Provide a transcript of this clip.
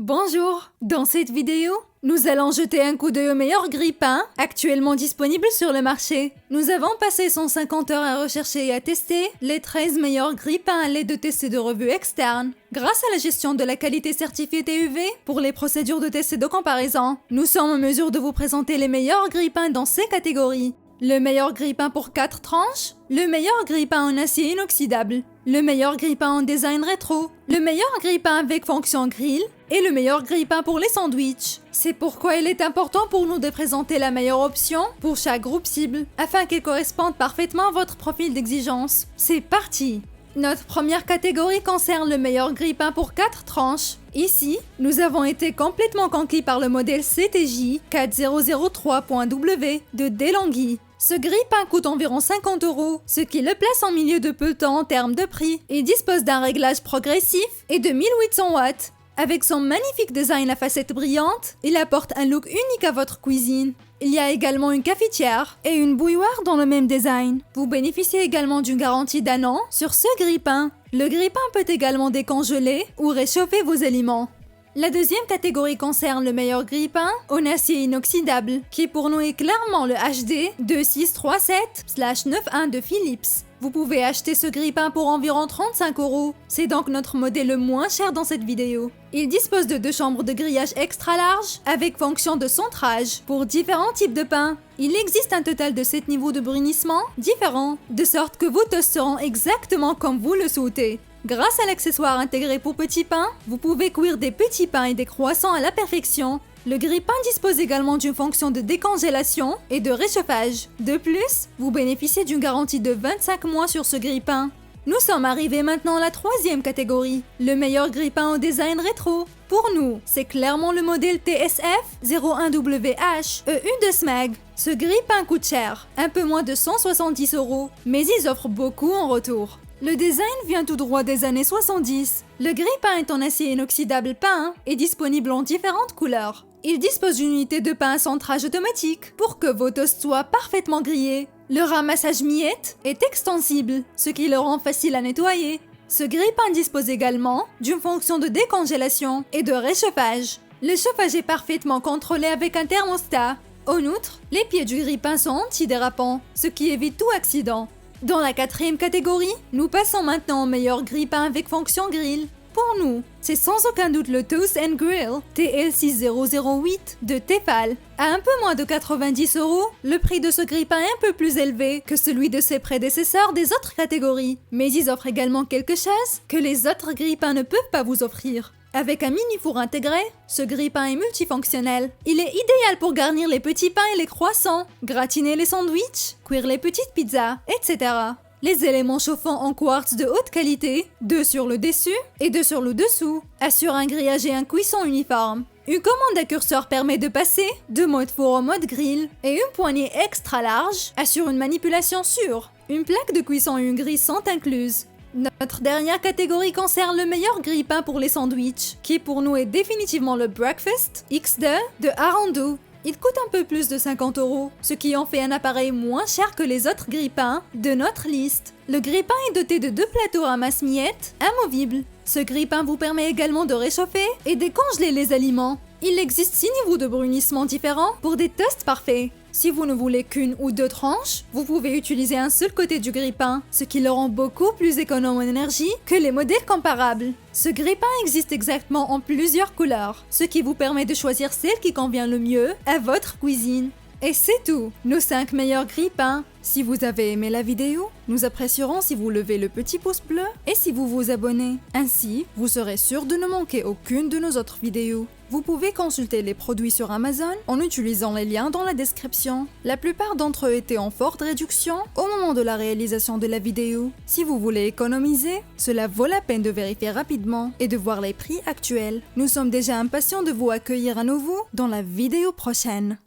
Bonjour! Dans cette vidéo, nous allons jeter un coup d'œil au meilleur grille-pain actuellement disponible sur le marché. Nous avons passé 150 heures à rechercher et à tester les 13 meilleurs grille-pains à l'aide de tests de revues externes. Grâce à la gestion de la qualité certifiée TUV pour les procédures de tests et de comparaison, nous sommes en mesure de vous présenter les meilleurs grille-pains dans ces catégories. Le meilleur grille-pain pour 4 tranches, le meilleur grille-pain en acier inoxydable, le meilleur grille-pain en design rétro, le meilleur grille-pain avec fonction grill et le meilleur grille-pain pour les sandwichs. C'est pourquoi il est important pour nous de présenter la meilleure option pour chaque groupe cible, afin qu'elle corresponde parfaitement à votre profil d'exigence. C'est parti! Notre première catégorie concerne le meilleur grille-pain pour 4 tranches. Ici, nous avons été complètement conquis par le modèle CTJ 4003.W de DeLonghi. Ce grille-pain coûte environ 50 €, ce qui le place en milieu de peloton en termes de prix. Il dispose d'un réglage progressif et de 1800 watts. Avec son magnifique design à facettes brillantes, il apporte un look unique à votre cuisine. Il y a également une cafetière et une bouilloire dans le même design. Vous bénéficiez également d'une garantie d'1 an sur ce grille-pain. Le grille-pain peut également décongeler ou réchauffer vos aliments. La deuxième catégorie concerne le meilleur grille-pain en acier inoxydable, qui pour nous est clairement le HD 2637/91 de Philips. Vous pouvez acheter ce grille-pain pour environ 35 €. C'est donc notre modèle le moins cher dans cette vidéo. Il dispose de 2 chambres de grillage extra larges avec fonction de centrage pour différents types de pains. Il existe un total de 7 niveaux de brunissement différents, de sorte que vos toasts seront exactement comme vous le souhaitez. Grâce à l'accessoire intégré pour petits pains, vous pouvez cuire des petits pains et des croissants à la perfection. Le grille-pain dispose également d'une fonction de décongélation et de réchauffage. De plus, vous bénéficiez d'une garantie de 25 mois sur ce grille-pain. Nous sommes arrivés maintenant à la troisième catégorie, le meilleur grille-pain au design rétro. Pour nous, c'est clairement le modèle TSF 01WH EU de SMAG. Ce grille-pain coûte cher, un peu moins de 170 €, mais ils offrent beaucoup en retour. Le design vient tout droit des années 70. Le grille-pain est en acier inoxydable peint et disponible en différentes couleurs. Il dispose d'une unité de pain à centrage automatique pour que vos toasts soient parfaitement grillés. Le ramassage miettes est extensible, ce qui le rend facile à nettoyer. Ce grille-pain dispose également d'une fonction de décongélation et de réchauffage. Le chauffage est parfaitement contrôlé avec un thermostat. En outre, les pieds du grille-pain sont antidérapants, ce qui évite tout accident. Dans la quatrième catégorie, nous passons maintenant au meilleur grille-pain avec fonction grill. Pour nous, c'est sans aucun doute le Toast & Grill TL6008 de Tefal. À un peu moins de 90 €, le prix de ce grille-pain est un peu plus élevé que celui de ses prédécesseurs des autres catégories. Mais ils offrent également quelque chose que les autres grille-pains ne peuvent pas vous offrir. Avec un mini-four intégré, ce grille-pain est multifonctionnel. Il est idéal pour garnir les petits pains et les croissants, gratiner les sandwichs, cuire les petites pizzas, etc. Les éléments chauffants en quartz de haute qualité, 2 sur le dessus et 2 sur le dessous, assurent un grillage et un cuisson uniforme. Une commande à curseur permet de passer de mode four au mode grill et une poignée extra large assure une manipulation sûre. Une plaque de cuisson et une grille sont incluses. Notre dernière catégorie concerne le meilleur grille-pain pour les sandwichs, qui pour nous est définitivement le Breakfast X2 de Arandu. Il coûte un peu plus de 50 €, ce qui en fait un appareil moins cher que les autres grille-pains de notre liste. Le grille-pain est doté de 2 plateaux ramasse-miettes amovibles. Ce grille-pain vous permet également de réchauffer et décongeler les aliments. Il existe 6 niveaux de brunissement différents pour des toasts parfaits. Si vous ne voulez qu'une ou 2 tranches, vous pouvez utiliser un seul côté du grille-pain, ce qui le rend beaucoup plus économe en énergie que les modèles comparables. Ce grille-pain existe exactement en plusieurs couleurs, ce qui vous permet de choisir celle qui convient le mieux à votre cuisine. Et c'est tout, nos 5 meilleurs grille-pains. Si vous avez aimé la vidéo, nous apprécierons si vous levez le petit pouce bleu et si vous vous abonnez. Ainsi, vous serez sûr de ne manquer aucune de nos autres vidéos. Vous pouvez consulter les produits sur Amazon en utilisant les liens dans la description. La plupart d'entre eux étaient en forte réduction au moment de la réalisation de la vidéo. Si vous voulez économiser, cela vaut la peine de vérifier rapidement et de voir les prix actuels. Nous sommes déjà impatients de vous accueillir à nouveau dans la vidéo prochaine.